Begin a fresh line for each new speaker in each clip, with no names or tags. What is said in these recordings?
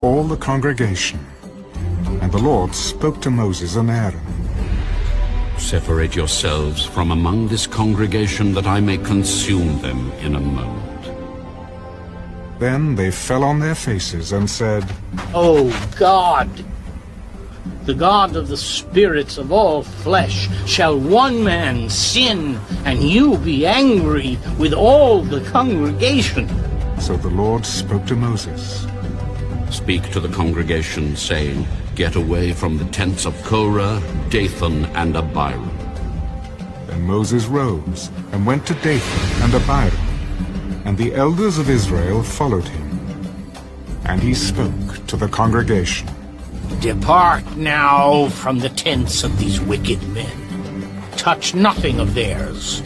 all the congregation. And the Lord spoke to Moses and Aaron.
Separate yourselves from among this congregation, that I may consume them in a moment.
Then they fell on their faces and said,
O God, the God of the spirits of all flesh, shall one man sin, and you be angry with all the congregation?
So the Lord spoke to Moses.
Speak to the congregation, saying, Get away from the tents of Korah, Dathan, and Abiram.
Then Moses rose and went to Dathan and Abiram, and the elders of Israel followed him. And he spoke to the congregation.
Depart now from the tents of these wicked men. Touch nothing of theirs,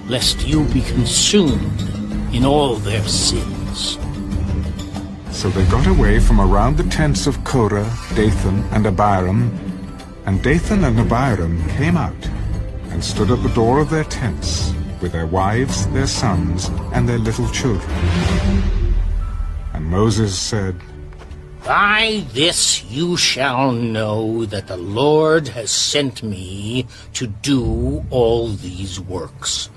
lest you be consumed in all their sins.
So they got away from around the tents of Korah, Dathan, and Abiram, and Dathan and Abiram came out and stood at the door of their tents, with their wives, their sons, and their little children. And Moses said,
By this you shall know that the Lord has sent me to do all these works.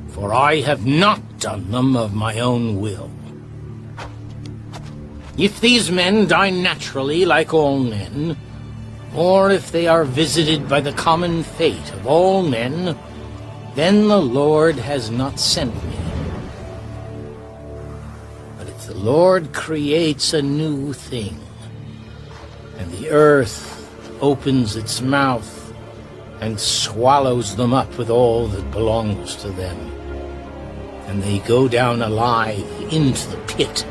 For I have not done them of my own will. If these men die naturally like all men, or if they are visited by the common fate of all men, then the Lord has not sent me. But if the Lord creates a new thing, and the earth opens its mouth and swallows them up with all that belongs to them, and they go down alive into the pit,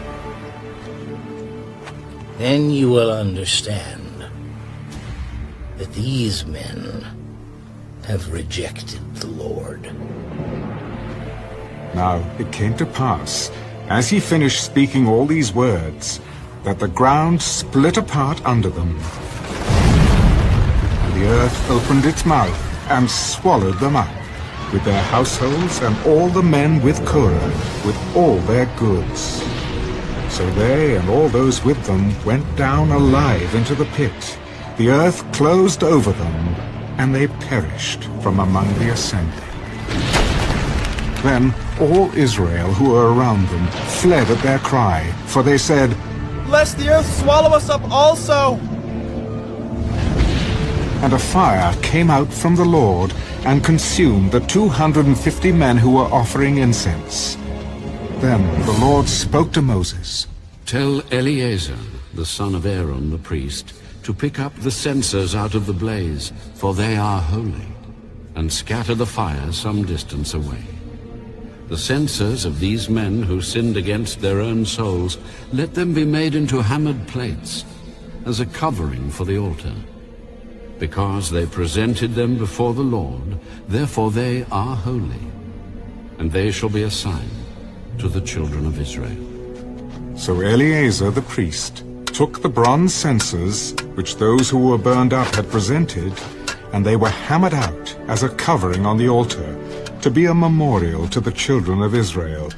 then you will understand that these men have rejected the Lord.
Now it came to pass, as he finished speaking all these words, that the ground split apart under them, and the earth opened its mouth and swallowed them up, with their households and all the men with Korah, with all their goods. So they and all those with them went down alive into the pit. The earth closed over them, and they perished from among the assembly. Then all Israel who were around them fled at their cry, for they said,
Lest the earth swallow us up also!
And a fire came out from the Lord and consumed the 250 men who were offering incense. Then the Lord spoke to Moses.
Tell Eleazar, the son of Aaron the priest, to pick up the censers out of the blaze, for they are holy, and scatter the fire some distance away. The censers of these men who sinned against their own souls, let them be made into hammered plates, as a covering for the altar. Because they presented them before the Lord, therefore they are holy, and they shall be a sign to the children of Israel.
So Eleazar the priest took the bronze censers which those who were burned up had presented, and they were hammered out as a covering on the altar, to be a memorial to the children of Israel,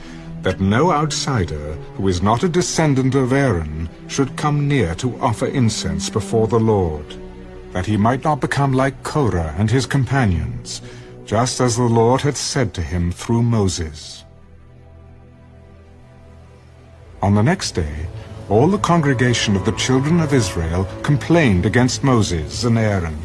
that no outsider who is not a descendant of Aaron should come near to offer incense before the Lord, that he might not become like Korah and his companions, just as the Lord had said to him through Moses. On the next day, all the congregation of the children of Israel complained against Moses and Aaron.